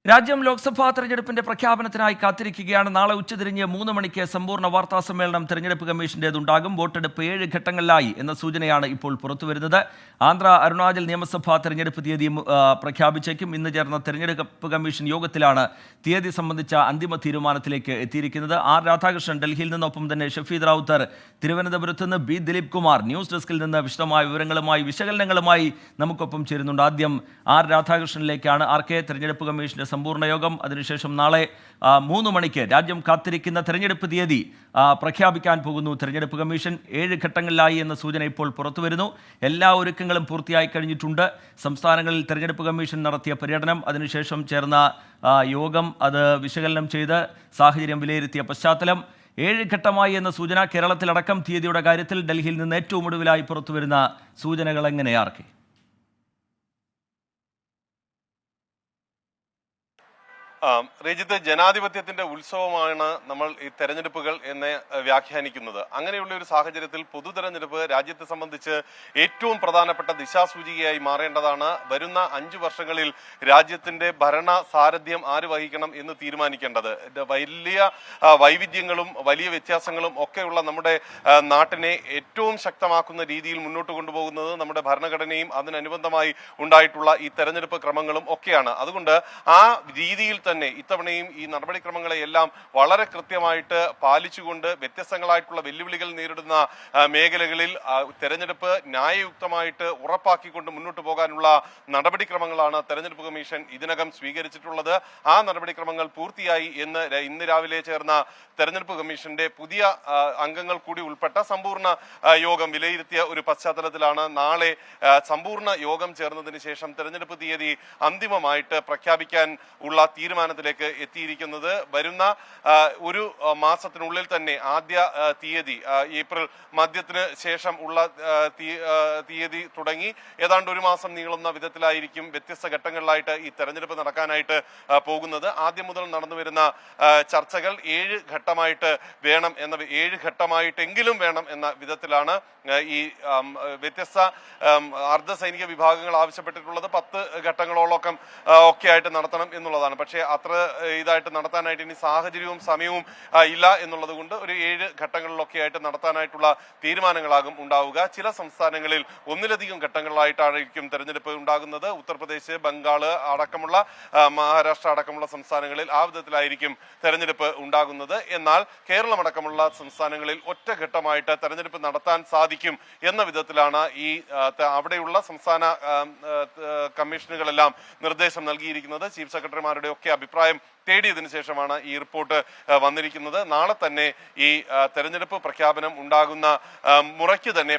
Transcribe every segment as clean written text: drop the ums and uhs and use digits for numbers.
രാജ്യം ലോക്സഭാ തെരഞ്ഞെടുപ്പിന്റെ പ്രഖ്യാപനത്തിനായി കാത്തിരിക്കുകയാണ്. നാളെ ഉച്ചതിരിഞ്ഞ് 3 മണിക്ക് സമ്പൂർണ്ണ വാർത്താ സമ്മേളനം തെരഞ്ഞെടുപ്പ് കമ്മീഷന്റേതുണ്ടാകും. വോട്ടെടുപ്പ് 7 ഘട്ടങ്ങളിലായി എന്ന സൂചനയാണ് ഇപ്പോൾ പുറത്തുവരുന്നത്. ആന്ധ്ര അരുണാചൽ നിയമസഭാ തെരഞ്ഞെടുപ്പ് തീയതി പ്രഖ്യാപിച്ചേക്കും. ഇന്ന് ചേർന്ന തെരഞ്ഞെടുപ്പ് കമ്മീഷൻ യോഗത്തിലാണ് തീയതി സംബന്ധിച്ച അന്തിമ തീരുമാനത്തിലേക്ക് എത്തിയിരിക്കുന്നത്. ആർ രാധാകൃഷ്ണൻ ഡൽഹിയിൽ നിന്നൊപ്പം തന്നെ ഷഫീദ് റാവുത്തർ തിരുവനന്തപുരത്ത് നിന്ന്, ബി ദിലീപ് കുമാർ ന്യൂസ് ഡെസ്കിൽ നിന്ന് വിശദമായ വിവരങ്ങളുമായി വിശകലനങ്ങളുമായി നമുക്കൊപ്പം ചേരുന്നുണ്ട്. ആദ്യം ആർ രാധാകൃഷ്ണനിലേക്കാണ്. ആർ കെ, തെരഞ്ഞെടുപ്പ് കമ്മീഷന്റെ സമ്പൂർണ്ണ യോഗം, അതിനുശേഷം നാളെ 3 മണിക്ക് രാജ്യം കാത്തിരിക്കുന്ന തെരഞ്ഞെടുപ്പ് തീയതി പ്രഖ്യാപിക്കാൻ പോകുന്നു തെരഞ്ഞെടുപ്പ് കമ്മീഷൻ. 7 ഘട്ടങ്ങളിലായി എന്ന സൂചന ഇപ്പോൾ പുറത്തുവരുന്നു. എല്ലാ ഒരുക്കങ്ങളും പൂർത്തിയായി കഴിഞ്ഞിട്ടുണ്ട്. സംസ്ഥാനങ്ങളിൽ തെരഞ്ഞെടുപ്പ് കമ്മീഷൻ നടത്തിയ പര്യടനം, അതിനുശേഷം ചേർന്ന യോഗം അത് വിശകലനം ചെയ്ത് സാഹചര്യം വിലയിരുത്തിയ പശ്ചാത്തലം, 7 ഘട്ടമായി എന്ന സൂചന. കേരളത്തിലടക്കം തീയതിയുടെ കാര്യത്തിൽ ഡൽഹിയിൽ നിന്ന് ഏറ്റവും ഒടുവിലായി പുറത്തുവരുന്ന സൂചനകൾ എങ്ങനെയാർക്കെ? രജിത്ത്, ജനാധിപത്യത്തിന്റെ ഉത്സവമാണ് നമ്മൾ ഈ തെരഞ്ഞെടുപ്പുകൾ എന്ന് വ്യാഖ്യാനിക്കുന്നത്. അങ്ങനെയുള്ള ഒരു സാഹചര്യത്തിൽ പൊതു തെരഞ്ഞെടുപ്പ് രാജ്യത്തെ സംബന്ധിച്ച് ഏറ്റവും പ്രധാനപ്പെട്ട ദിശാസൂചികയായി മാറേണ്ടതാണ്. വരുന്ന 5 വർഷങ്ങളിൽ രാജ്യത്തിന്റെ ഭരണ സാരഥ്യം ആര് വഹിക്കണം എന്ന് തീരുമാനിക്കേണ്ടത്. വലിയ വൈവിധ്യങ്ങളും വലിയ വ്യത്യാസങ്ങളും ഒക്കെയുള്ള നമ്മുടെ നാട്ടിനെ ഏറ്റവും ശക്തമാക്കുന്ന രീതിയിൽ മുന്നോട്ട് കൊണ്ടുപോകുന്നത് നമ്മുടെ ഭരണഘടനയും അതിനനുബന്ധമായി ഉണ്ടായിട്ടുള്ള ഈ തെരഞ്ഞെടുപ്പ് ക്രമങ്ങളും ഒക്കെയാണ്. അതുകൊണ്ട് ആ രീതിയിൽ തന്നെ ഇത്തവണയും ഈ നടപടിക്രമങ്ങളെയെല്ലാം വളരെ കൃത്യമായിട്ട് പാലിച്ചുകൊണ്ട് വ്യത്യസ്തങ്ങളായിട്ടുള്ള വെല്ലുവിളികൾ നേരിടുന്ന മേഖലകളിൽ തെരഞ്ഞെടുപ്പ് ന്യായയുക്തമായിട്ട് ഉറപ്പാക്കിക്കൊണ്ട് മുന്നോട്ട് പോകാനുള്ള നടപടിക്രമങ്ങളാണ് തെരഞ്ഞെടുപ്പ് കമ്മീഷൻ ഇതിനകം സ്വീകരിച്ചിട്ടുള്ളത്. ആ നടപടിക്രമങ്ങൾ പൂർത്തിയായി എന്ന് ഇന്ന് രാവിലെ ചേർന്ന തെരഞ്ഞെടുപ്പ് കമ്മീഷന്റെ പുതിയ അംഗങ്ങൾ കൂടി ഉൾപ്പെട്ട സമ്പൂർണ്ണ യോഗം വിലയിരുത്തിയ ഒരു പശ്ചാത്തലത്തിലാണ് നാളെ സമ്പൂർണ്ണ യോഗം ചേർന്നതിന് ശേഷം തെരഞ്ഞെടുപ്പ് തീയതി അന്തിമമായിട്ട് പ്രഖ്യാപിക്കാൻ ഉള്ള തീരുമാനത്തിലേക്ക് എത്തിയിരിക്കുന്നത്. വരുന്ന ഒരു മാസത്തിനുള്ളിൽ തന്നെ ആദ്യ തീയതി, ഏപ്രിൽ മധ്യത്തിന് ശേഷം ഉള്ള തീയതി തുടങ്ങി ഏതാണ്ട് ഒരു മാസം നീളുന്ന വിധത്തിലായിരിക്കും വ്യത്യസ്ത ഘട്ടങ്ങളിലായിട്ട് ഈ തെരഞ്ഞെടുപ്പ് നടക്കാനായിട്ട് പോകുന്നത്. ആദ്യം മുതൽ നടന്നു വരുന്ന ചർച്ചകൾ 7 ഘട്ടമായിട്ട് വേണം എന്ന 7 ഘട്ടമായിട്ടെങ്കിലും വേണം എന്ന വിധത്തിലാണ് ഈ വ്യത്യസ്ത അർദ്ധസൈനിക വിഭാഗങ്ങൾ ആവശ്യപ്പെട്ടിട്ടുള്ളത്. 10 ഘട്ടങ്ങളോളൊക്കെ ഒക്കെ ആയിട്ട് നടത്തണം എന്നുള്ളതാണ്. പക്ഷേ അത്ര ഇതായിട്ട് നടത്താനായിട്ട് ഇനി സാഹചര്യവും സമയവും ഇല്ല എന്നുള്ളത് കൊണ്ട് ഒരു 7 ഘട്ടങ്ങളിലൊക്കെ ആയിട്ട് നടത്താനായിട്ടുള്ള തീരുമാനങ്ങളാകും ഉണ്ടാവുക. ചില സംസ്ഥാനങ്ങളിൽ ഒന്നിലധികം ഘട്ടങ്ങളിലായിട്ടായിരിക്കും തെരഞ്ഞെടുപ്പ് ഉണ്ടാകുന്നത്. ഉത്തർപ്രദേശ്, ബംഗാള് അടക്കമുള്ള മഹാരാഷ്ട്ര അടക്കമുള്ള സംസ്ഥാനങ്ങളിൽ ആ വിധത്തിലായിരിക്കും തെരഞ്ഞെടുപ്പ് ഉണ്ടാകുന്നത്. എന്നാൽ കേരളം അടക്കമുള്ള സംസ്ഥാനങ്ങളിൽ ഒറ്റഘട്ടമായിട്ട് തെരഞ്ഞെടുപ്പ് നടത്താൻ സാധിക്കും എന്ന വിധത്തിലാണ് ഈ അവിടെയുള്ള സംസ്ഥാന കമ്മീഷനുകളെല്ലാം നിർദ്ദേശം നൽകിയിരിക്കുന്നത്. ചീഫ് സെക്രട്ടറിമാരുടെ ഒക്കെ അഭിപ്രായം തേടിയതിനു ശേഷമാണ് ഈ റിപ്പോർട്ട് വന്നിരിക്കുന്നത്. നാളെ തന്നെ ഈ തെരഞ്ഞെടുപ്പ് പ്രഖ്യാപനം ഉണ്ടാകുന്ന മുറയ്ക്ക് തന്നെ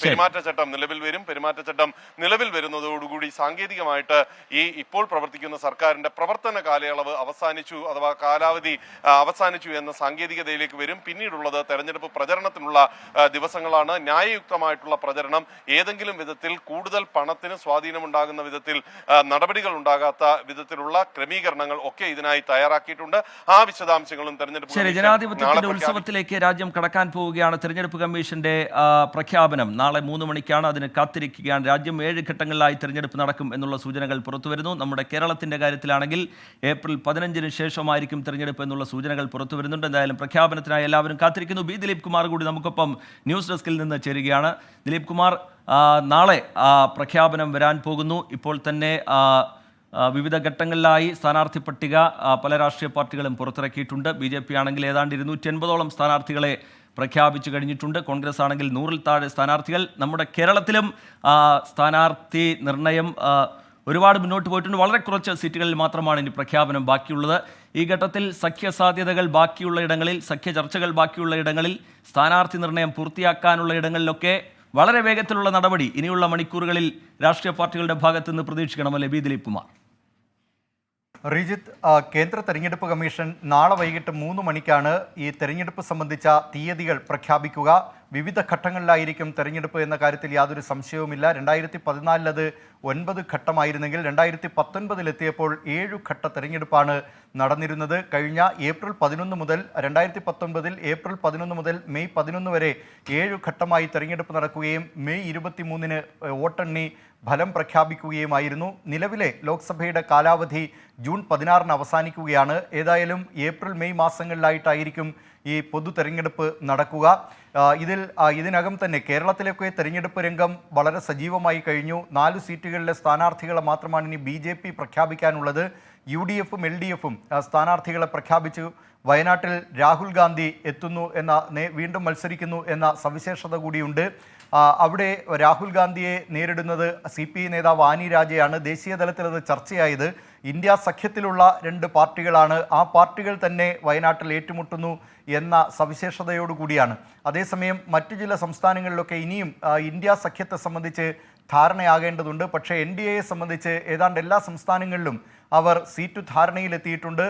പെരുമാറ്റച്ചട്ടം നിലവിൽ വരും. പെരുമാറ്റച്ചട്ടം നിലവിൽ വരുന്നതോടുകൂടി സാങ്കേതികമായിട്ട് ഈ ഇപ്പോൾ പ്രവർത്തിക്കുന്ന സർക്കാരിന്റെ പ്രവർത്തന കാലയളവ് അവസാനിച്ചു, അഥവാ കാലാവധി അവസാനിച്ചു എന്ന സാങ്കേതികതയിലേക്ക് വരും. പിന്നീടുള്ളത് തെരഞ്ഞെടുപ്പ് പ്രചരണത്തിനുള്ള ദിവസങ്ങളാണ്. ന്യായയുക്തമായിട്ടുള്ള പ്രചരണം, ഏതെങ്കിലും വിധത്തിൽ കൂടുതൽ പണത്തിന് സ്വാധീനമുണ്ടാകുന്ന വിധത്തിൽ നടപടികൾ ഉണ്ടാകാത്ത വിധത്തിലുള്ള ക്രമീകരണങ്ങൾ ഒക്കെ ഇതിനായി തയ്യാറാക്കിയിട്ടുണ്ട്. ആ വിശദാംശങ്ങളും തെരഞ്ഞെടുപ്പ് ജനാധിപത്യത്തിന്റെ ഉത്സവത്തിലേക്ക് രാജ്യം കടക്കാൻ പോവുകയാണ്. തെരഞ്ഞെടുപ്പ് കമ്മീഷന്റെ പ്രഖ്യാപനം നാളെ 3 മണിക്കാണ്. അതിന് കാത്തിരിക്കുകയാണ് രാജ്യം. 7 ഘട്ടങ്ങളിലായി തെരഞ്ഞെടുപ്പ് നടക്കും എന്നുള്ള സൂചനകൾ പുറത്തുവരുന്നു. നമ്മുടെ കേരളത്തിന്റെ കാര്യത്തിലാണെങ്കിൽ ഏപ്രിൽ 15-ന് ശേഷമായിരിക്കും തെരഞ്ഞെടുപ്പ് എന്നുള്ള സൂചനകൾ പുറത്തുവരുന്നുണ്ട്. എന്തായാലും പ്രഖ്യാപനത്തിനായി എല്ലാവരും കാത്തിരിക്കുന്നു. ബി ദിലീപ് കുമാർ കൂടി നമുക്കൊപ്പം ന്യൂസ് ഡെസ്കിൽ നിന്ന് ചേരുകയാണ്. ദിലീപ് കുമാർ, നാളെ പ്രഖ്യാപനം വരാൻ പോകുന്നു. ഇപ്പോൾ തന്നെ വിവിധ ഘട്ടങ്ങളിലായി സ്ഥാനാർത്ഥി പട്ടിക പല രാഷ്ട്രീയ പാർട്ടികളും പുറത്തിറക്കിയിട്ടുണ്ട്. BJP ആണെങ്കിൽ ഏതാണ്ട് 280ഓളം സ്ഥാനാർത്ഥികളെ പ്രഖ്യാപിച്ചു കഴിഞ്ഞിട്ടുണ്ട്. കോൺഗ്രസ് ആണെങ്കിൽ 100-ൽ താഴെ സ്ഥാനാർത്ഥികൾ. നമ്മുടെ കേരളത്തിലും സ്ഥാനാർത്ഥി നിർണയം ഒരുപാട് മുന്നോട്ട് പോയിട്ടുണ്ട്. വളരെ കുറച്ച് സീറ്റുകളിൽ മാത്രമാണ് ഇനി പ്രഖ്യാപനം ബാക്കിയുള്ളത്. ഈ ഘട്ടത്തിൽ സഖ്യ സാധ്യതകൾ ബാക്കിയുള്ള ഇടങ്ങളിൽ, സഖ്യ ചർച്ചകൾ ബാക്കിയുള്ള ഇടങ്ങളിൽ, സ്ഥാനാർത്ഥി നിർണയം പൂർത്തിയാക്കാനുള്ള ഇടങ്ങളിലൊക്കെ വളരെ വേഗത്തിലുള്ള നടപടി ഇനിയുള്ള മണിക്കൂറുകളിൽ രാഷ്ട്രീയ പാർട്ടികളുടെ ഭാഗത്തു നിന്ന് പ്രതീക്ഷിക്കണമല്ലേ ബി ദിലീപ് കുമാർ? റിജിത്ത്, കേന്ദ്ര തെരഞ്ഞെടുപ്പ് കമ്മീഷൻ നാളെ വൈകിട്ട് 3 മണിക്കാണ് ഈ തെരഞ്ഞെടുപ്പ് സംബന്ധിച്ച തീയതികൾ പ്രഖ്യാപിക്കുക. വിവിധ ഘട്ടങ്ങളിലായിരിക്കും തെരഞ്ഞെടുപ്പ് എന്ന കാര്യത്തിൽ യാതൊരു സംശയവുമില്ല. 2014 അത് 9 ഘട്ടമായിരുന്നെങ്കിൽ 2019 7 ഘട്ട തെരഞ്ഞെടുപ്പാണ് നടന്നിരുന്നത്. കഴിഞ്ഞ ഏപ്രിൽ 11 മുതൽ 2019 ഏപ്രിൽ 11 മുതൽ മെയ് 11 വരെ 7 ഘട്ടമായി തെരഞ്ഞെടുപ്പ് നടക്കുകയും മെയ് 23-ന് വോട്ടെണ്ണി ഫലം പ്രഖ്യാപിക്കുകയുമായിരുന്നു. നിലവിലെ ലോക്സഭയുടെ കാലാവധി ജൂൺ 16 അവസാനിക്കുകയാണ്. ഏതായാലും ഏപ്രിൽ മെയ് മാസങ്ങളിലായിട്ടായിരിക്കും ഈ പൊതു തെരഞ്ഞെടുപ്പ് നടക്കുക. ഇതിനകം തന്നെ കേരളത്തിലേക്ക് തെരഞ്ഞെടുപ്പ് രംഗം വളരെ സജീവമായി കഴിഞ്ഞു. 4 സീറ്റുകളിലെ സ്ഥാനാർത്ഥികളെ മാത്രമാണ് ഇനി BJP പ്രഖ്യാപിക്കാനുള്ളത്. UDFും LDFും സ്ഥാനാർത്ഥികളെ പ്രഖ്യാപിച്ചു. വയനാട്ടിൽ രാഹുൽ ഗാന്ധി എത്തുന്നു വീണ്ടും മത്സരിക്കുന്നു എന്ന സവിശേഷത കൂടിയുണ്ട്. അവിടെ രാഹുൽ ഗാന്ധിയെ നേരിടുന്നത് CPI നേതാവ് ആനി രാജയാണ്. ദേശീയ തലത്തിൽ അത് ചർച്ചയായത്. ഇന്ത്യ സഖ്യത്തിലുള്ള 2 പാർട്ടികളാണ്. ആ പാർട്ടികൾ തന്നെ വയനാട്ടിൽ ഏറ്റുമുട്ടുന്നു എന്ന സവിശേഷതയോടുകൂടിയാണ്. അതേസമയം മറ്റു ചില സംസ്ഥാനങ്ങളിലൊക്കെ ഇനിയും ഇന്ത്യ സഖ്യത്തെ സംബന്ധിച്ച് ധാരണയാകേണ്ടതുണ്ട്. പക്ഷേ NDAയെ സംബന്ധിച്ച് ഏതാണ്ട് എല്ലാ സംസ്ഥാനങ്ങളിലും അവർ സീറ്റ് ധാരണയിലെത്തിയിട്ടുണ്ട്.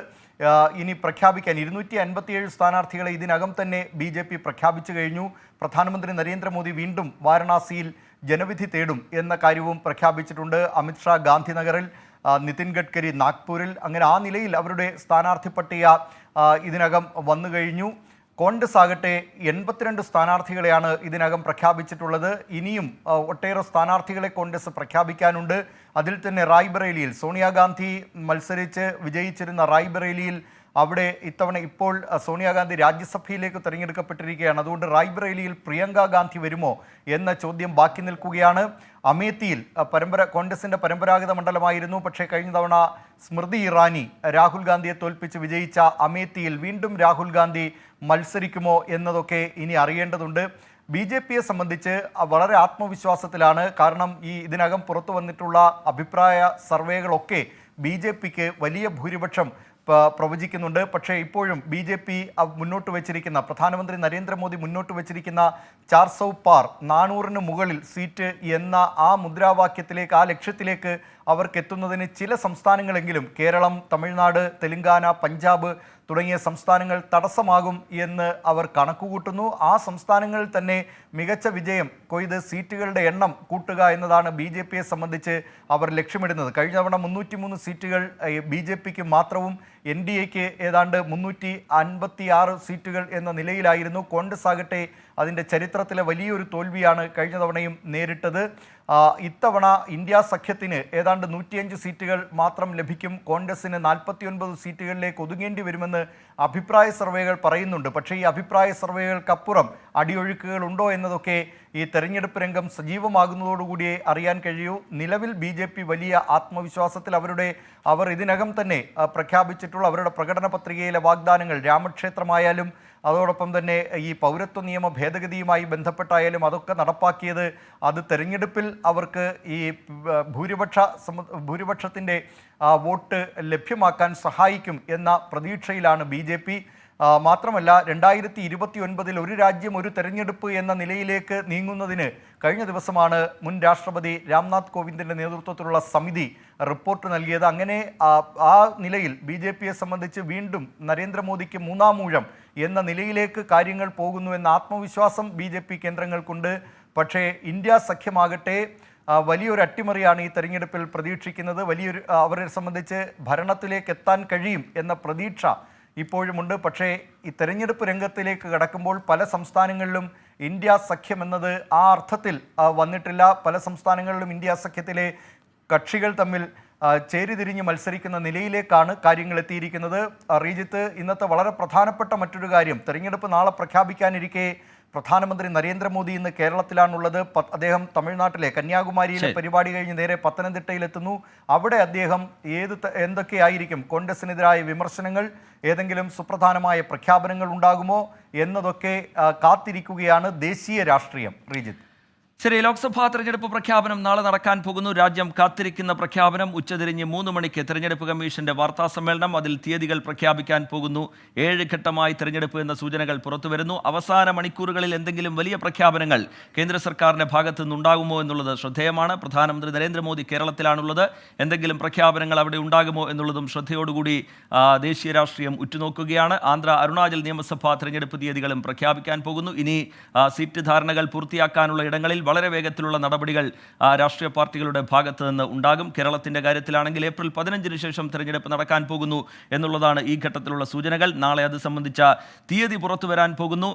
ഇനി പ്രഖ്യാപിക്കാൻ 257 സ്ഥാനാർത്ഥികളെ ഇതിനകം തന്നെ BJP പ്രഖ്യാപിച്ചു കഴിഞ്ഞു. പ്രധാനമന്ത്രി നരേന്ദ്രമോദി വീണ്ടും വാരണാസിയിൽ ജനവിധി തേടും എന്ന കാര്യവും പ്രഖ്യാപിച്ചിട്ടുണ്ട്. അമിത്ഷാ ഗാന്ധിനഗറിൽ, നിതിൻ ഗഡ്കരി നാഗ്പൂരിൽ, അങ്ങനെ ആ നിലയിൽ അവരുടെ സ്ഥാനാർത്ഥി പട്ടിക ഇതിനകം വന്നു കഴിഞ്ഞു. കോൺഗ്രസ് ആകട്ടെ 82 സ്ഥാനാർത്ഥികളെയാണ് ഇതിനകം പ്രഖ്യാപിച്ചിട്ടുള്ളത്. ഇനിയും ഒട്ടേറെ സ്ഥാനാർത്ഥികളെ കോൺഗ്രസ് പ്രഖ്യാപിക്കാനുണ്ട്. അതിൽ തന്നെ റായ്ബറേലിയിൽ സോണിയാഗാന്ധി മത്സരിച്ച് വിജയിച്ചിരുന്ന റായ്ബറേലിയിൽ അവിടെ ഇപ്പോൾ സോണിയാഗാന്ധി രാജ്യസഭയിലേക്ക് തിരഞ്ഞെടുക്കപ്പെട്ടിരിക്കുകയാണ്. അതുകൊണ്ട് റായ്ബറേലിയിൽ പ്രിയങ്ക ഗാന്ധി വരുമോ എന്ന ചോദ്യം ബാക്കി നിൽക്കുകയാണ്. അമേത്തിയിൽ കോൺഗ്രസിൻ്റെ പരമ്പരാഗത മണ്ഡലമായിരുന്നു. പക്ഷേ കഴിഞ്ഞ തവണ സ്മൃതി ഇറാനി രാഹുൽ ഗാന്ധിയെ തോൽപ്പിച്ച് വിജയിച്ച അമേത്തിയിൽ വീണ്ടും രാഹുൽ ഗാന്ധി മത്സരിക്കുമോ എന്നതൊക്കെ ഇനി അറിയേണ്ടതുണ്ട്. BJPയെ സംബന്ധിച്ച് വളരെ ആത്മവിശ്വാസത്തിലാണ്. കാരണം ഇതിനകം പുറത്തു വന്നിട്ടുള്ള അഭിപ്രായ സർവേകളൊക്കെ BJPക്ക് വലിയ ഭൂരിപക്ഷം പ്രവചിക്കുന്നുണ്ട്. പക്ഷേ ഇപ്പോഴും BJP മുന്നോട്ട് വെച്ചിരിക്കുന്ന, പ്രധാനമന്ത്രി നരേന്ദ്രമോദി മുന്നോട്ട് വെച്ചിരിക്കുന്ന 400 പാർ 400-ന് മുകളിൽ സീറ്റ് എന്ന ആ മുദ്രാവാക്യത്തിലേക്ക്, ആ ലക്ഷ്യത്തിലേക്ക് അവർക്ക് എത്തുന്നതിന് ചില സംസ്ഥാനങ്ങളെങ്കിലും, കേരളം, തമിഴ്നാട്, തെലങ്കാന, പഞ്ചാബ് തുടങ്ങിയ സംസ്ഥാനങ്ങൾ തടസ്സമാകും എന്ന് അവർ കണക്കുകൂട്ടുന്നു. ആ സംസ്ഥാനങ്ങളിൽ തന്നെ മികച്ച വിജയം കൊയ്ത് സീറ്റുകളുടെ എണ്ണം കൂട്ടുക എന്നതാണ് BJPയെ സംബന്ധിച്ച് അവർ ലക്ഷ്യമിടുന്നത്. കഴിഞ്ഞ തവണ 303 സീറ്റുകൾ BJPക്ക് മാത്രവും NDAക്ക് ഏതാണ്ട് 356 സീറ്റുകൾ എന്ന നിലയിലായിരുന്നു. കോൺഗ്രസ് ആകട്ടെ അതിൻ്റെ ചരിത്രത്തിലെ വലിയൊരു തോൽവിയാണ് കഴിഞ്ഞ തവണയും നേരിട്ടത്. ഇത്തവണ ഇന്ത്യ സഖ്യത്തിന് ഏതാണ്ട് 105 സീറ്റുകൾ മാത്രം ലഭിക്കും. കോൺഗ്രസിന് 49 സീറ്റുകളിലേക്ക് ഒതുങ്ങേണ്ടി വരുമെന്ന് അഭിപ്രായ സർവേകൾ പറയുന്നുണ്ട്. പക്ഷേ ഈ അഭിപ്രായ സർവേകൾക്കപ്പുറം അടിയൊഴുക്കുകൾ ഉണ്ടോ എന്നതൊക്കെ ഈ തെരഞ്ഞെടുപ്പ് രംഗം സജീവമാകുന്നതോടുകൂടിയേ അറിയാൻ കഴിയൂ. നിലവിൽ BJP വലിയ ആത്മവിശ്വാസത്തിൽ അവർ ഇതിനകം തന്നെ പ്രഖ്യാപിച്ചിട്ടുള്ള അവരുടെ പ്രകടന പത്രികയിലെ വാഗ്ദാനങ്ങൾ, രാമക്ഷേത്രമായാലും അതോടൊപ്പം തന്നെ ഈ പൗരത്വ നിയമ ഭേദഗതിയുമായി ബന്ധപ്പെട്ടായാലും അതൊക്കെ നടപ്പാക്കിയത് അത് തെരഞ്ഞെടുപ്പിൽ അവർക്ക് ഈ ഭൂരിപക്ഷത്തിൻ്റെ വോട്ട് ലഭ്യമാക്കാൻ സഹായിക്കും എന്ന പ്രതീക്ഷയിലാണ് BJP. മാത്രമല്ല 2029 ഒരു രാജ്യം ഒരു തെരഞ്ഞെടുപ്പ് എന്ന നിലയിലേക്ക് നീങ്ങുന്നതിന് കഴിഞ്ഞ ദിവസമാണ് മുൻ രാഷ്ട്രപതി രാംനാഥ് കോവിന്ദിൻ്റെ നേതൃത്വത്തിലുള്ള സമിതി റിപ്പോർട്ട് നൽകിയത്. അങ്ങനെ ആ നിലയിൽ BJPയെ സംബന്ധിച്ച് വീണ്ടും നരേന്ദ്രമോദിക്ക് 3-ാം ഊഴം എന്ന നിലയിലേക്ക് കാര്യങ്ങൾ പോകുന്നു എന്ന ആത്മവിശ്വാസം BJP കേന്ദ്രങ്ങൾക്കുണ്ട്. പക്ഷേ ഇന്ത്യ സഖ്യമാകട്ടെ വലിയൊരു അട്ടിമറിയാണ് ഈ തെരഞ്ഞെടുപ്പിൽ പ്രതീക്ഷിക്കുന്നത്. അവരെ സംബന്ധിച്ച് ഭരണത്തിലേക്ക് എത്താൻ കഴിയും എന്ന പ്രതീക്ഷ ഇപ്പോഴുമുണ്ട്. പക്ഷേ ഈ തെരഞ്ഞെടുപ്പ് രംഗത്തിലേക്ക് കടക്കുമ്പോൾ പല സംസ്ഥാനങ്ങളിലും ഇന്ത്യ സഖ്യം എന്നത് ആ അർത്ഥത്തിൽ വന്നിട്ടില്ല. പല സംസ്ഥാനങ്ങളിലും ഇന്ത്യ സഖ്യത്തിലെ കക്ഷികൾ തമ്മിൽ ചേരിതിരിഞ്ഞ് മത്സരിക്കുന്ന നിലയിലേക്കാണ് കാര്യങ്ങൾ എത്തിയിരിക്കുന്നത്. റീജിത്ത്, ഇന്നത്തെ വളരെ പ്രധാനപ്പെട്ട മറ്റൊരു കാര്യം, തെരഞ്ഞെടുപ്പ് നാളെ പ്രഖ്യാപിക്കാനിരിക്കെ പ്രധാനമന്ത്രി നരേന്ദ്രമോദി ഇന്ന് കേരളത്തിലാണുള്ളത്. അദ്ദേഹം തമിഴ്നാട്ടിലെ കന്യാകുമാരിയിലെ പരിപാടി കഴിഞ്ഞ് നേരെ പത്തനംതിട്ടയിലെത്തുന്നു. അവിടെ അദ്ദേഹം എന്തൊക്കെയായിരിക്കും കോൺഗ്രസിനെതിരായ വിമർശനങ്ങൾ, ഏതെങ്കിലും സുപ്രധാനമായ പ്രഖ്യാപനങ്ങൾ ഉണ്ടാകുമോ എന്നതൊക്കെ കാത്തിരിക്കുകയാണ് ദേശീയ രാഷ്ട്രീയം. റീജിത്ത്. ശരി, ലോക്സഭാ തെരഞ്ഞെടുപ്പ് പ്രഖ്യാപനം നാളെ നടക്കാൻ പോകുന്നു. രാജ്യം കാത്തിരിക്കുന്ന പ്രഖ്യാപനം. ഉച്ചതിരിഞ്ഞ് 3 മണിക്ക് തെരഞ്ഞെടുപ്പ് കമ്മീഷന്റെ വാർത്താ സമ്മേളനം. അതിൽ തീയതികൾ പ്രഖ്യാപിക്കാൻ പോകുന്നു. 7 ഘട്ടമായി തെരഞ്ഞെടുപ്പ് എന്ന സൂചനകൾ പുറത്തുവരുന്നു. അവസാന മണിക്കൂറുകളിൽ എന്തെങ്കിലും വലിയ പ്രഖ്യാപനങ്ങൾ കേന്ദ്ര സർക്കാരിന്റെ ഭാഗത്തു നിന്നുണ്ടാകുമോ എന്നുള്ളത് ശ്രദ്ധേയമാണ്. പ്രധാനമന്ത്രി നരേന്ദ്രമോദി കേരളത്തിലാണുള്ളത്. എന്തെങ്കിലും പ്രഖ്യാപനങ്ങൾ അവിടെ ഉണ്ടാകുമോ എന്നുള്ളതും ശ്രദ്ധയോടുകൂടി ദേശീയ രാഷ്ട്രീയം ഉറ്റുനോക്കുകയാണ്. ആന്ധ്ര, അരുണാചൽ നിയമസഭാ തെരഞ്ഞെടുപ്പ് തീയതികളും പ്രഖ്യാപിക്കാൻ പോകുന്നു. ഇനി സീറ്റ് ധാരണകൾ പൂർത്തിയാക്കാനുള്ള ഇടങ്ങളിൽ വളരെ വേഗത്തിലുള്ള നടപടികൾ രാഷ്ട്രീയ പാർട്ടികളുടെ ഭാഗത്ത് നിന്ന് ഉണ്ടാകും. കേരളത്തിൻ്റെ കാര്യത്തിലാണെങ്കിൽ ഏപ്രിൽ 15 ശേഷം തെരഞ്ഞെടുപ്പ് നടക്കാൻ പോകുന്നു എന്നുള്ളതാണ് ഈ ഘട്ടത്തിലുള്ള സൂചനകൾ. നാളെ അത് സംബന്ധിച്ച തീയതി പുറത്തു വരാൻ പോകുന്നു.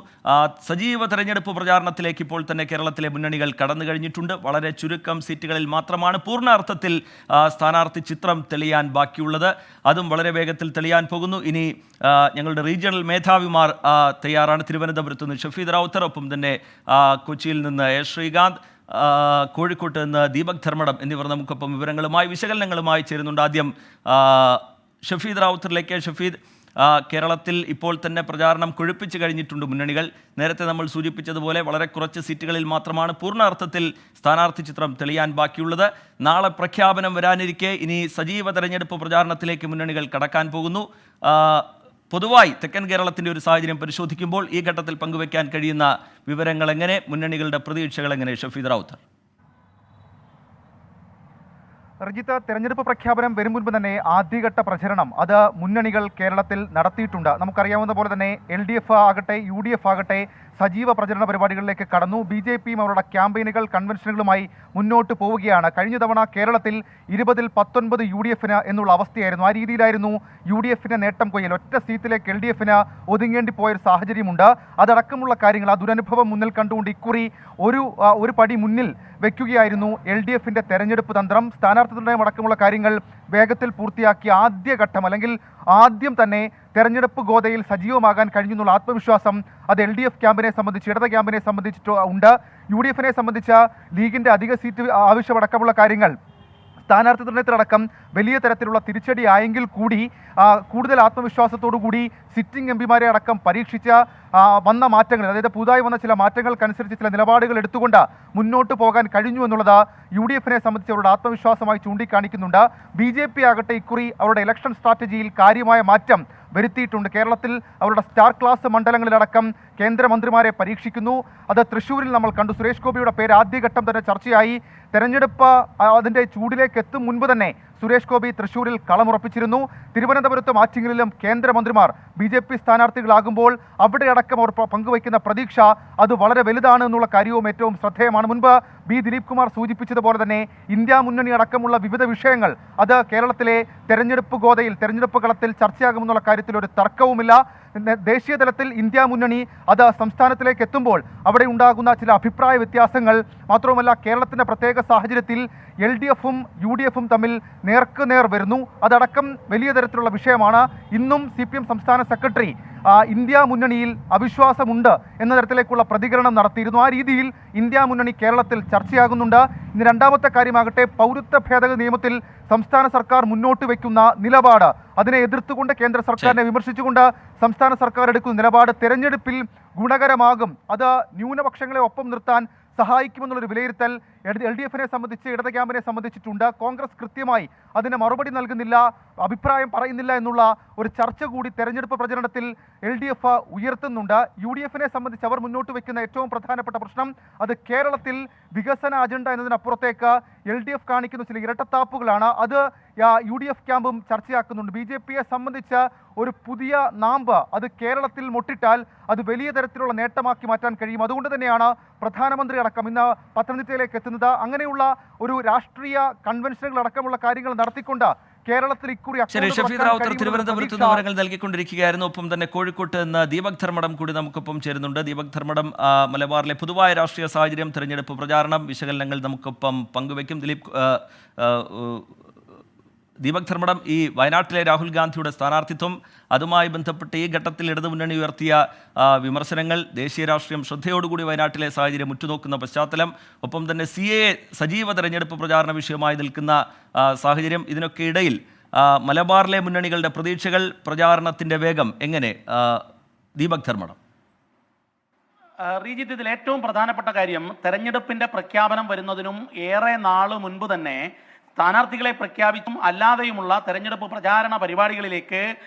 സജീവ തെരഞ്ഞെടുപ്പ് പ്രചാരണത്തിലേക്ക് ഇപ്പോൾ തന്നെ കേരളത്തിലെ മുന്നണികൾ കടന്നു കഴിഞ്ഞിട്ടുണ്ട്. വളരെ ചുരുക്കം സീറ്റുകളിൽ മാത്രമാണ് പൂർണ്ണ അർത്ഥത്തിൽ സ്ഥാനാർത്ഥി ചിത്രം തെളിയാൻ ബാക്കിയുള്ളത്. അതും വളരെ വേഗത്തിൽ തെളിയാൻ പോകുന്നു. ഇനി ഞങ്ങളുടെ റീജിയണൽ മേധാവിമാർ തയ്യാറാണ്. തിരുവനന്തപുരത്ത് നിന്ന് ഷഫീദ് റാവുത്തർ, ഒപ്പം തന്നെ കൊച്ചിയിൽ നിന്ന് എ ശ്രീകാന്ത്, കോഴിക്കോട്ട് നിന്ന് ദീപക് ധർമ്മടം എന്നിവർ നമുക്കൊപ്പം വിവരങ്ങളുമായി വിശകലനങ്ങളുമായി ചേരുന്നുണ്ട്. ആദ്യം ഷഫീദ് റാവുത്തറിലേക്ക്. ഷഫീദ്, കേരളത്തിൽ ഇപ്പോൾ തന്നെ പ്രചാരണം കൊഴുപ്പിച്ചു കഴിഞ്ഞിട്ടുണ്ട് മുന്നണികൾ. നേരത്തെ നമ്മൾ സൂചിപ്പിച്ചതുപോലെ വളരെ കുറച്ച് സീറ്റുകളിൽ മാത്രമാണ് പൂർണ്ണ അർത്ഥത്തിൽ സ്ഥാനാർത്ഥി ചിത്രം തെളിയാൻ ബാക്കിയുള്ളത്. നാളെ പ്രഖ്യാപനം വരാനിരിക്കെ ഇനി സജീവ തെരഞ്ഞെടുപ്പ് പ്രചാരണത്തിലേക്ക് മുന്നണികൾ കടക്കാൻ പോകുന്നു. പൊതുവായി തെക്കൻ കേരളത്തിൻ്റെ ഒരു സാഹചര്യം പരിശോധിക്കുമ്പോൾ ഈ ഘട്ടത്തിൽ പങ്കുവയ്ക്കാൻ കഴിയുന്ന വിവരങ്ങൾ എങ്ങനെ, മുന്നണികളുടെ പ്രതീക്ഷകൾ എങ്ങനെ? ഷഫീദ് റാവുത്തർ. രജിത്ത്, തെരഞ്ഞെടുപ്പ് പ്രഖ്യാപനം വരും മുൻപ് തന്നെ ആദ്യഘട്ട പ്രചരണം അത് മുന്നണികൾ കേരളത്തിൽ നടത്തിയിട്ടുണ്ട്. നമുക്കറിയാവുന്ന പോലെ തന്നെ LDF ആകട്ടെ UDF ആകട്ടെ സജീവ പ്രചരണ പരിപാടികളിലേക്ക് കടന്നു. BJPയും അവരുടെ ക്യാമ്പയിനുകൾ കൺവെൻഷനുകളുമായി മുന്നോട്ട് പോവുകയാണ്. കഴിഞ്ഞ തവണ കേരളത്തിൽ 20-ൽ 19 UDFന് എന്നുള്ള അവസ്ഥയായിരുന്നു. ആ രീതിയിലായിരുന്നു UDFന് നേട്ടം കൊയ്യൽ. ഒറ്റ സീറ്റിലേക്ക് LDFന് ഒതുങ്ങേണ്ടി പോയൊരു സാഹചര്യമുണ്ട്. അതടക്കമുള്ള കാര്യങ്ങൾ, ആ ദുരനുഭവം മുന്നിൽ കണ്ടുകൊണ്ട് ഇക്കുറി ഒരു പടി മുന്നിൽ വയ്ക്കുകയായിരുന്നു LDFന്റെ തെരഞ്ഞെടുപ്പ് തന്ത്രം. സ്ഥാനാർത്ഥി നിർണ്ണയം അടക്കമുള്ള കാര്യങ്ങൾ വേഗത്തിൽ പൂർത്തിയാക്കിയ ആദ്യഘട്ടം, അല്ലെങ്കിൽ ആദ്യം തന്നെ തെരഞ്ഞെടുപ്പ് ഗോതയിൽ സജീവമാകാൻ കഴിഞ്ഞെന്നുള്ള ആത്മവിശ്വാസം അത് LDF ക്യാമ്പിനെ സംബന്ധിച്ച്, ഇടത് ക്യാമ്പിനെ സംബന്ധിച്ചിട്ടുണ്ട്. UDFനെ സംബന്ധിച്ച ലീഗിന്റെ അധിക സീറ്റ് ആവശ്യമടക്കമുള്ള കാര്യങ്ങൾ സ്ഥാനാർത്ഥി നിർണ്ണയത്തിലടക്കം വലിയ തരത്തിലുള്ള തിരിച്ചടി ആയെങ്കിൽ കൂടി കൂടുതൽ ആത്മവിശ്വാസത്തോടു കൂടി സിറ്റിംഗ് എംപിമാരെ അടക്കം പരീക്ഷിച്ച വന്ന മാറ്റങ്ങൾ, അതായത് പുതുതായി വന്ന ചില മാറ്റങ്ങൾക്കനുസരിച്ച് ചില നിലപാടുകൾ എടുത്തുകൊണ്ട് മുന്നോട്ട് പോകാൻ കഴിഞ്ഞു എന്നുള്ളത് UDFനെ സംബന്ധിച്ച് അവരുടെ ആത്മവിശ്വാസമായി ചൂണ്ടിക്കാണിക്കുന്നുണ്ട്. BJP ആകട്ടെ ഇക്കുറി അവരുടെ ഇലക്ഷൻ സ്ട്രാറ്റജിയിൽ കാര്യമായ മാറ്റം വരുത്തിയിട്ടുണ്ട്. കേരളത്തിൽ അവരുടെ സ്റ്റാർ ക്ലാസ് മണ്ഡലങ്ങളിലടക്കം കേന്ദ്രമന്ത്രിമാരെ പരീക്ഷിക്കുന്നു. അത് തൃശ്ശൂരിൽ നമ്മൾ കണ്ടു. സുരേഷ് ഗോപിയുടെ പേര് ആദ്യഘട്ടം തന്നെ ചർച്ചയായി. തെരഞ്ഞെടുപ്പ് അതിൻ്റെ ചൂടിലേക്ക് എത്തും മുൻപ് തന്നെ സുരേഷ് ഗോപി തൃശ്ശൂരിൽ കളമുറപ്പിച്ചിരുന്നു. തിരുവനന്തപുരത്തും ആറ്റിങ്ങലിലും കേന്ദ്രമന്ത്രിമാർ BJP സ്ഥാനാർത്ഥികളാകുമ്പോൾ അവിടെ അടക്കം അവർ പങ്കുവയ്ക്കുന്ന പ്രതീക്ഷ അത് വളരെ വലുതാണ് എന്നുള്ള കാര്യവും ഏറ്റവും ശ്രദ്ധേയമാണ്. മുൻപ് ദിലീപ് കുമാർ സൂചിപ്പിച്ചതുപോലെ തന്നെ ഇന്ത്യ മുന്നണി അടക്കമുള്ള വിവിധ വിഷയങ്ങൾ അത് കേരളത്തിലെ തെരഞ്ഞെടുപ്പ് ഗോതയിൽ, തെരഞ്ഞെടുപ്പ് കളത്തിൽ ചർച്ചയാകുമെന്നുള്ള കാര്യത്തിൽ ഒരു തർക്കവുമില്ല. ദേശീയ തലത്തിൽ ഇന്ത്യ മുന്നണി അത് സംസ്ഥാനത്തിലേക്ക് എത്തുമ്പോൾ അവിടെ ഉണ്ടാകുന്ന ചില അഭിപ്രായ വ്യത്യാസങ്ങൾ മാത്രവുമല്ല, കേരളത്തിൻ്റെ പ്രത്യേക സാഹചര്യത്തിൽ LDFും UDFും തമ്മിൽ നേർക്കുനേർ വരുന്നു. അതടക്കം വലിയ തരത്തിലുള്ള വിഷയമാണ്. ഇന്നും CPM സംസ്ഥാന സെക്രട്ടറി ഇന്ത്യ മുന്നണിയിൽ അവിശ്വാസമുണ്ട് എന്ന തരത്തിലേക്കുള്ള പ്രതികരണം നടത്തിയിരുന്നു. ആ രീതിയിൽ ഇന്ത്യ മുന്നണി കേരളത്തിൽ ചർച്ചയാകുന്നുണ്ട്. ഇനി രണ്ടാമത്തെ കാര്യമാകട്ടെ, പൗരത്വ ഭേദഗതി നിയമത്തിൽ സംസ്ഥാന സർക്കാർ മുന്നോട്ട് വയ്ക്കുന്ന നിലപാട്, അതിനെ എതിർത്തുകൊണ്ട് കേന്ദ്ര സർക്കാരിനെ വിമർശിച്ചുകൊണ്ട് സംസ്ഥാന സർക്കാർ എടുക്കുന്ന നിലപാട് തെരഞ്ഞെടുപ്പിൽ ഗുണകരമാകും, അത് ന്യൂനപക്ഷങ്ങളെ ഒപ്പം നിർത്താൻ സഹായിക്കുമെന്നുള്ളൊരു വിലയിരുത്തൽ LDFനെ സംബന്ധിച്ച്, ഇടത് ക്യാമ്പിനെ സംബന്ധിച്ചിട്ടുണ്ട്. കോൺഗ്രസ് കൃത്യമായി അതിന് മറുപടി നൽകുന്നില്ല, അഭിപ്രായം പറയുന്നില്ല എന്നുള്ള ഒരു ചർച്ച കൂടി തെരഞ്ഞെടുപ്പ് പ്രചരണത്തിൽ LDF ഉയർത്തുന്നുണ്ട്. UDFനെ സംബന്ധിച്ച് അവർ മുന്നോട്ട് വയ്ക്കുന്ന ഏറ്റവും പ്രധാനപ്പെട്ട പ്രശ്നം അത് കേരളത്തിൽ വികസന അജണ്ട എന്നതിനപ്പുറത്തേക്ക് LDF കാണിക്കുന്ന ചില ഇരട്ടത്താപ്പുകളാണ്. അത് UDF ക്യാമ്പും ചർച്ചയാക്കുന്നുണ്ട്. BJPയെ സംബന്ധിച്ച് ഒരു പുതിയ നാമ്പ് അത് കേരളത്തിൽ മുട്ടിട്ടാൽ അത് വലിയ തരത്തിലുള്ള നേട്ടമാക്കി മാറ്റാൻ കഴിയും. അതുകൊണ്ട് തന്നെയാണ് പ്രധാനമന്ത്രി അടക്കം ഇന്ന് പത്തനംതിട്ടയിലേക്ക് എത്തുന്നത്. അങ്ങനെയുള്ള ഒരു രാഷ്ട്രീയ കൺവെൻഷനുകൾ അടക്കമുള്ള കാര്യങ്ങൾ നടത്തിക്കൊണ്ട് കേരളത്തിൽ ഇക്കുറി ഷഫീദ് റാവുത്തർ തിരുവനന്തപുരത്ത് വിവരങ്ങൾ നൽകിക്കൊണ്ടിരിക്കുകയായിരുന്നു. ഒപ്പം തന്നെ കോഴിക്കോട്ട് നിന്ന് ദീപക് ധർമ്മടം കൂടി നമുക്കൊപ്പം ചേരുന്നുണ്ട്. ദീപക് ധർമ്മടം, മലബാറിലെ പൊതുവായ രാഷ്ട്രീയ സാഹചര്യം, തെരഞ്ഞെടുപ്പ് പ്രചാരണം, വിശകലനങ്ങൾ നമുക്കൊപ്പം പങ്കുവയ്ക്കും. ദീപക് ധർമ്മടം, ഈ വയനാട്ടിലെ രാഹുൽ ഗാന്ധിയുടെ സ്ഥാനാർത്ഥിത്വം, അതുമായി ബന്ധപ്പെട്ട് ഈ ഘട്ടത്തിൽ ഇടതുമുന്നണി ഉയർത്തിയ വിമർശനങ്ങൾ, ദേശീയ രാഷ്ട്രീയം ശ്രദ്ധയോടുകൂടി വയനാട്ടിലെ സാഹചര്യം ഉറ്റുനോക്കുന്ന പശ്ചാത്തലം, ഒപ്പം തന്നെ CAA സജീവ തെരഞ്ഞെടുപ്പ് പ്രചാരണ വിഷയമായി നിൽക്കുന്ന സാഹചര്യം, ഇതിനൊക്കെ ഇടയിൽ മലബാറിലെ മുന്നണികളുടെ പ്രതീക്ഷകൾ, പ്രചാരണത്തിൻ്റെ വേഗം എങ്ങനെ? ദീപക് ധർമ്മടം. റീജിത്ത്, ഇതിൽ ഏറ്റവും പ്രധാനപ്പെട്ട കാര്യം തെരഞ്ഞെടുപ്പിൻ്റെ പ്രഖ്യാപനം വരുന്നതിനും ഏറെ നാൾ മുൻപ് തന്നെ സ്ഥാനാർത്ഥികളെ പ്രഖ്യാപിച്ചും അല്ലാതെയുമുള്ള തെരഞ്ഞെടുപ്പ് പ്രചാരണ പരിപാടികളിലേക്ക്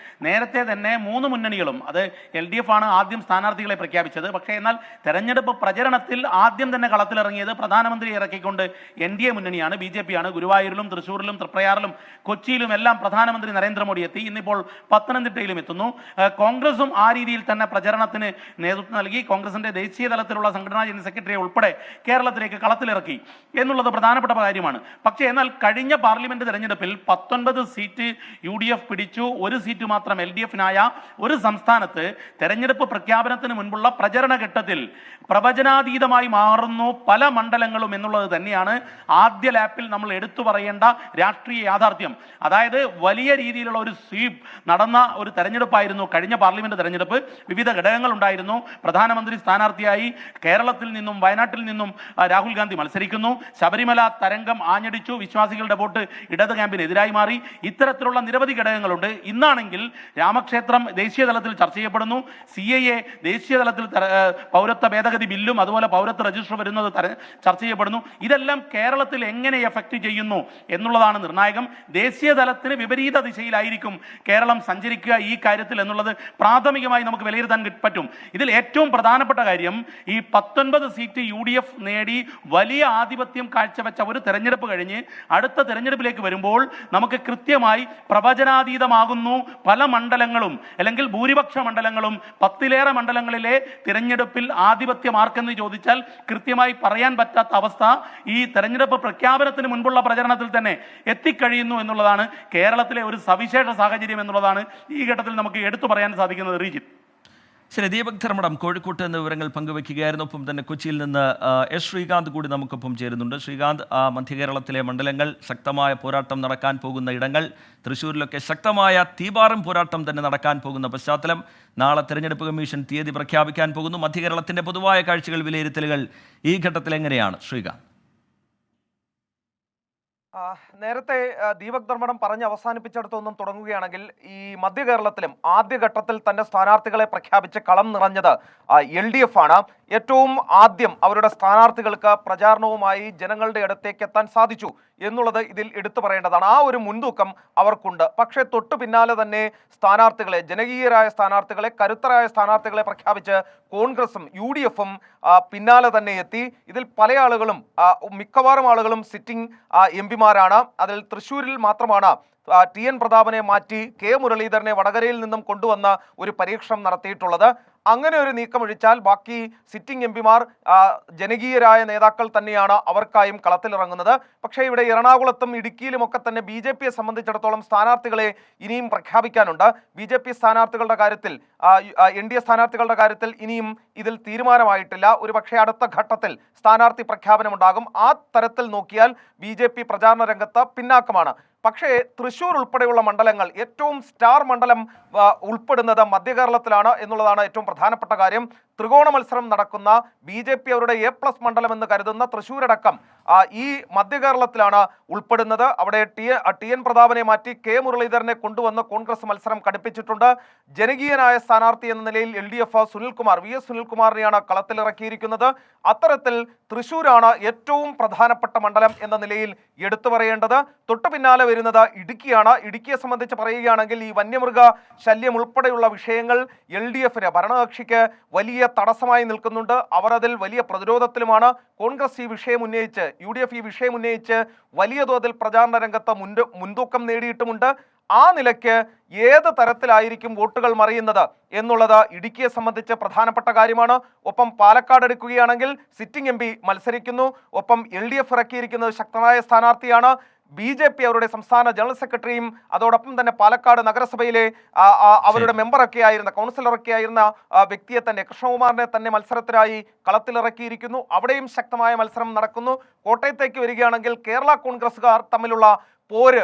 നേരത്തെ തന്നെ 3 മുന്നണികളും, അത് LDF ആണ് ആദ്യം സ്ഥാനാർത്ഥികളെ പ്രഖ്യാപിച്ചത്. പക്ഷേ എന്നാൽ തെരഞ്ഞെടുപ്പ് പ്രചരണത്തിൽ ആദ്യം തന്നെ കളത്തിലിറങ്ങിയത് പ്രധാനമന്ത്രി ഇറക്കിക്കൊണ്ട് NDA മുന്നണിയാണ്, BJP ആണ്. ഗുരുവായൂരിലും തൃശ്ശൂരിലും തൃപ്രയാറിലും കൊച്ചിയിലും എല്ലാം പ്രധാനമന്ത്രി നരേന്ദ്രമോദി എത്തി. ഇന്നിപ്പോൾ പത്തനംതിട്ടയിലും എത്തുന്നു. കോൺഗ്രസും ആ രീതിയിൽ തന്നെ പ്രചരണത്തിന് നേതൃത്വം നൽകി. കോൺഗ്രസിന്റെ ദേശീയ തലത്തിലുള്ള സംഘടനാ ജനറൽ സെക്രട്ടറിയെ ഉൾപ്പെടെ കേരളത്തിലേക്ക് കളത്തിലിറക്കി എന്നുള്ളത് പ്രധാനപ്പെട്ട കാര്യമാണ്. പക്ഷേ എന്നാൽ കഴിഞ്ഞ പാർലമെന്റ് തെരഞ്ഞെടുപ്പിൽ 19 സീറ്റ് UDF പിടിച്ചു, 1 സീറ്റ് മാത്രം LDF-നായ ഒരു സംസ്ഥാനത്ത് തെരഞ്ഞെടുപ്പ് പ്രഖ്യാപനത്തിന് മുൻപുള്ള പ്രചരണ ഘട്ടത്തിൽ പ്രവചനാതീതമായി മാറുന്നു പല മണ്ഡലങ്ങളും എന്നുള്ളത് തന്നെയാണ് ആദ്യ ലാപ്പിൽ നമ്മൾ എടുത്തു പറയേണ്ട രാഷ്ട്രീയ യാഥാർത്ഥ്യം. അതായത് വലിയ രീതിയിലുള്ള ഒരു സ്വീപ് നടന്ന ഒരു തെരഞ്ഞെടുപ്പായിരുന്നു കഴിഞ്ഞ പാർലമെന്റ് തെരഞ്ഞെടുപ്പ്. വിവിധ ഘടകങ്ങൾ ഉണ്ടായിരുന്നു. പ്രധാനമന്ത്രി സ്ഥാനാർത്ഥിയായി കേരളത്തിൽ നിന്നും വയനാട്ടിൽ നിന്നും രാഹുൽ ഗാന്ധി മത്സരിക്കുന്നു. ശബരിമല തരംഗം ആഞ്ഞടിച്ചു. വിശ്വാസികളുടെ വോട്ട് ഇടത് ക്യാമ്പിനെതിരായി മാറി. ഇത്തരത്തിലുള്ള നിരവധി ഘടകങ്ങളുണ്ട്. ഇന്നാണെങ്കിൽ രാമക്ഷേത്രം ദേശീയ തലത്തിൽ ചർച്ച ചെയ്യപ്പെടുന്നു. CAA ദേശീയ തലത്തിൽ പൗരത്വ ഭേദഗതി ബില്ലും അതുപോലെ പൗരത്വ രജിസ്റ്റർ വരുന്നത് ചർച്ച ചെയ്യപ്പെടുന്നു. ഇതെല്ലാം കേരളത്തിൽ എങ്ങനെ എഫക്റ്റ് ചെയ്യുന്നു എന്നുള്ളതാണ് നിർണായകം. ദേശീയ തലത്തിന് വിപരീത ദിശയിലായിരിക്കും കേരളം സഞ്ചരിക്കുക ഈ കാര്യത്തിൽ എന്നുള്ളത് പ്രാഥമികമായി നമുക്ക് വിലയിരുത്താൻ പറ്റും. ഇതിൽ ഏറ്റവും പ്രധാനപ്പെട്ട കാര്യം ഈ 19 സീറ്റ് UDF നേടി വലിയ ആധിപത്യം കാഴ്ചവെച്ച ഒരു തെരഞ്ഞെടുപ്പ് കഴിഞ്ഞ് അടുത്ത തെരഞ്ഞെടുപ്പിലേക്ക് വരുമ്പോൾ നമുക്ക് കൃത്യമായി പ്രവചനാതീതമാകുന്നു പല മണ്ഡലങ്ങളും, അല്ലെങ്കിൽ ഭൂരിപക്ഷ മണ്ഡലങ്ങളും. 10ലേറെ മണ്ഡലങ്ങളിലെ തിരഞ്ഞെടുപ്പിൽ ആധിപത്യം ആർക്കെന്ന് ചോദിച്ചാൽ കൃത്യമായി പറയാൻ പറ്റാത്ത അവസ്ഥ ഈ തെരഞ്ഞെടുപ്പ് പ്രഖ്യാപനത്തിന് മുൻപുള്ള പ്രചരണത്തിൽ തന്നെ എത്തിക്കഴിയുന്നു എന്നുള്ളതാണ് കേരളത്തിലെ ഒരു സവിശേഷ സാഹചര്യം എന്നുള്ളതാണ് ഈ ഘട്ടത്തിൽ നമുക്ക് എടുത്തു പറയാൻ സാധിക്കുന്നത്. റീജിത്ത്. ശരി, ദീപക് ധർമ്മടം കോഴിക്കോട്ട് നിന്ന് വിവരങ്ങൾ പങ്കുവയ്ക്കുകയായിരുന്നു. ഒപ്പം തന്നെ കൊച്ചിയിൽ നിന്ന് S. ശ്രീകാന്ത് കൂടി നമുക്കൊപ്പം ചേരുന്നുണ്ട്. ശ്രീകാന്ത്, മധ്യകേരളത്തിലെ മണ്ഡലങ്ങൾ, ശക്തമായ പോരാട്ടം നടക്കാൻ പോകുന്ന ഇടങ്ങൾ, തൃശ്ശൂരിലൊക്കെ ശക്തമായ തീപാറും പോരാട്ടം തന്നെ നടക്കാൻ പോകുന്ന പശ്ചാത്തലം, നാളെ തെരഞ്ഞെടുപ്പ് കമ്മീഷൻ തീയതി പ്രഖ്യാപിക്കാൻ പോകുന്നു. മധ്യകേരളത്തിൻ്റെ പൊതുവായ കാഴ്ചകൾ, വിലയിരുത്തലുകൾ ഈ ഘട്ടത്തിൽ എങ്ങനെയാണ് ശ്രീകാന്ത്? നേരത്തെ ദീപക് ധർമ്മടം പറഞ്ഞ് അവസാനിപ്പിച്ചിടത്തൊന്നും തുടങ്ങുകയാണെങ്കിൽ ഈ മധ്യകേരളത്തിലും ആദ്യഘട്ടത്തിൽ തന്റെ സ്ഥാനാർത്ഥികളെ പ്രഖ്യാപിച്ച് കളം നിറഞ്ഞത് LDF ആണ്. ഏറ്റവും ആദ്യം അവരുടെ സ്ഥാനാർത്ഥികൾക്ക് പ്രചാരണവുമായി ജനങ്ങളുടെ അടുത്തേക്ക് എത്താൻ സാധിച്ചു എന്നുള്ളത് ഇതിൽ എടുത്തു പറയേണ്ടതാണ്. ആ ഒരു മുൻതൂക്കം അവർക്കുണ്ട്. പക്ഷേ തൊട്ടു പിന്നാലെ തന്നെ സ്ഥാനാർത്ഥികളെ, ജനകീയരായ സ്ഥാനാർത്ഥികളെ, കരുത്തരായ സ്ഥാനാർത്ഥികളെ പ്രഖ്യാപിച്ച് കോൺഗ്രസും UDF-ഉം പിന്നാലെ തന്നെ എത്തി. ഇതിൽ പല ആളുകളും, മിക്കവാറും ആളുകളും സിറ്റിംഗ് MP-മാരാണ്. അതിൽ തൃശ്ശൂരിൽ മാത്രമാണ് TN പ്രതാപനെ മാറ്റി K മുരളീധരനെ വടകരയിൽ നിന്നും കൊണ്ടുവന്ന ഒരു പരീക്ഷണം നടത്തിയിട്ടുള്ളത്. അങ്ങനെ ഒരു നീക്കമൊഴിച്ചാൽ ബാക്കി സിറ്റിംഗ് MP-മാർ ജനകീയരായ നേതാക്കൾ തന്നെയാണ്, അവർക്കായും കളത്തിലിറങ്ങുന്നത്. പക്ഷേ ഇവിടെ എറണാകുളത്തും ഇടുക്കിയിലുമൊക്കെ തന്നെ BJP-യെ സംബന്ധിച്ചിടത്തോളം സ്ഥാനാർത്ഥികളെ ഇനിയും പ്രഖ്യാപിക്കാനുണ്ട്. BJP സ്ഥാനാർത്ഥികളുടെ കാര്യത്തിൽ, NDA സ്ഥാനാർത്ഥികളുടെ കാര്യത്തിൽ ഇനിയും ഇതിൽ തീരുമാനമായിട്ടില്ല. ഒരു പക്ഷേ അടുത്ത ഘട്ടത്തിൽ സ്ഥാനാർത്ഥി പ്രഖ്യാപനമുണ്ടാകും. ആ തരത്തിൽ നോക്കിയാൽ BJP പ്രചാരണ രംഗത്ത് പിന്നാക്കമാണ്. പക്ഷേ തൃശ്ശൂർ ഉൾപ്പെടെയുള്ള മണ്ഡലങ്ങൾ, ഏറ്റവും സ്റ്റാർ മണ്ഡലം ഉൾപ്പെടുന്നത് മധ്യകേരളത്തിലാണ് എന്നുള്ളതാണ് ഏറ്റവും പ്രധാനപ്പെട്ട കാര്യം. ത്രികോണ മത്സരം നടക്കുന്ന BJP അവരുടെ A+ മണ്ഡലം എന്ന് കരുതുന്ന തൃശ്ശൂരടക്കം ഈ മധ്യകേരളത്തിലാണ് ഉൾപ്പെടുന്നത്. അവിടെ TN പ്രതാപനെ മാറ്റി K മുരളീധരനെ കൊണ്ടുവന്ന് കോൺഗ്രസ് മത്സരം കടുപ്പിച്ചിട്ടുണ്ട്. ജനകീയനായ സ്ഥാനാർത്ഥി എന്ന നിലയിൽ LDF സുനിൽകുമാർ, VS സുനിൽകുമാറിനെയാണ് കളത്തിലിറക്കിയിരിക്കുന്നത്. അത്തരത്തിൽ തൃശ്ശൂരാണ് ഏറ്റവും പ്രധാനപ്പെട്ട മണ്ഡലം എന്ന നിലയിൽ എടുത്തു പറയേണ്ടത്. തൊട്ടു പിന്നാലെ വരുന്നത് ഇടുക്കിയാണ്. ഇടുക്കിയെ സംബന്ധിച്ച് പറയുകയാണെങ്കിൽ ഈ വന്യമൃഗ ശല്യം ഉൾപ്പെടെയുള്ള വിഷയങ്ങൾ LDF-ന്, ഭരണകക്ഷിക്ക് വലിയ തടസ്സമായി നിൽക്കുന്നുണ്ട്. അവർ അതിൽ വലിയ പ്രതിരോധത്തിലുമാണ്. കോൺഗ്രസ് ഈ വിഷയം ഉന്നയിച്ച്, UDF ഈ വിഷയം ഉന്നയിച്ച് വലിയ തോതിൽ പ്രചാരണ രംഗത്ത് മുൻതൂക്കം നേടിയിട്ടുമുണ്ട്. ആ നിലയ്ക്ക് ഏത് തരത്തിലായിരിക്കും വോട്ടുകൾ മറിയുന്നത് എന്നുള്ളത് ഇടുക്കിയെ സംബന്ധിച്ച് പ്രധാനപ്പെട്ട കാര്യമാണ്. ഒപ്പം പാലക്കാട് എടുക്കുകയാണെങ്കിൽ സിറ്റിംഗ് MP മത്സരിക്കുന്നു. ഒപ്പം LDF ഇറക്കിയിരിക്കുന്നത് ശക്തമായ സ്ഥാനാർത്ഥിയാണ്. BJP അവരുടെ സംസ്ഥാന ജനറൽ സെക്രട്ടറിയും അതോടൊപ്പം തന്നെ പാലക്കാട് നഗരസഭയിലെ അവരുടെ മെമ്പറൊക്കെ ആയിരുന്ന, കൗൺസിലറൊക്കെ ആയിരുന്ന വ്യക്തിയെ തന്നെ, കൃഷ്ണകുമാറിനെ തന്നെ മത്സരത്തിനായി കളത്തിലിറക്കിയിരിക്കുന്നു. അവിടെയും ശക്തമായ മത്സരം നടക്കുന്നു. കോട്ടയത്തേക്ക് വരികയാണെങ്കിൽ കേരള കോൺഗ്രസ്സുകാർ തമ്മിലുള്ള പോര്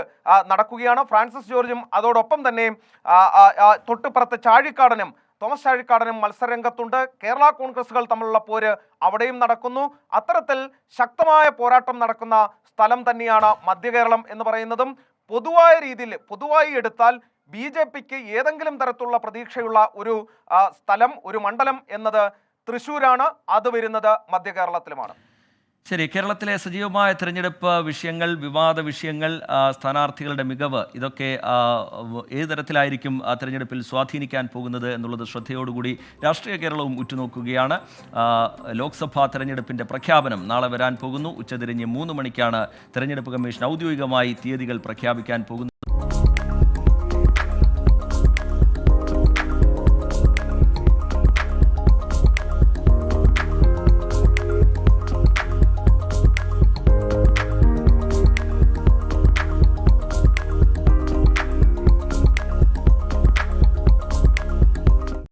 നടക്കുകയാണ്. ഫ്രാൻസിസ് ജോർജും അതോടൊപ്പം തന്നെ തൊട്ടുപുറത്ത് ചാഴിക്കാടനും, തോമസ് ചാഴിക്കാടനും മത്സരരംഗത്തുണ്ട്. കേരള കോൺഗ്രസുകൾ തമ്മിലുള്ള പോര് അവിടെയും നടക്കുന്നു. അത്തരത്തിൽ ശക്തമായ പോരാട്ടം നടക്കുന്ന സ്ഥലം തന്നെയാണ് മധ്യകേരളം എന്ന് പറയുന്നതും. പൊതുവായ രീതിയിൽ, പൊതുവായി എടുത്താൽ BJP-ക്ക് ഏതെങ്കിലും തരത്തിലുള്ള പ്രതീക്ഷയുള്ള ഒരു സ്ഥലം, ഒരു മണ്ഡലം എന്നത് തൃശ്ശൂരാണ്. അത് വരുന്നത് മധ്യകേരളത്തിലുമാണ്. ശരി, കേരളത്തിലെ സജീവമായ തെരഞ്ഞെടുപ്പ് വിഷയങ്ങൾ, വിവാദ വിഷയങ്ങൾ, സ്ഥാനാർത്ഥികളുടെ മികവ്, ഇതൊക്കെ ഏത് തരത്തിലായിരിക്കും തെരഞ്ഞെടുപ്പിൽ സ്വാധീനിക്കാൻ പോകുന്നത് എന്നുള്ളത് ശ്രദ്ധയോടുകൂടി രാഷ്ട്രീയ കേരളവും ഉറ്റുനോക്കുകയാണ്. ലോക്സഭാ തെരഞ്ഞെടുപ്പിൻ്റെ പ്രഖ്യാപനം നാളെ വരാൻ പോകുന്നു. ഉച്ചതിരിഞ്ഞ് 3 മണിക്കാണ് തെരഞ്ഞെടുപ്പ് കമ്മീഷൻ ഔദ്യോഗികമായി തീയതികൾ പ്രഖ്യാപിക്കാൻ പോകുന്നത്.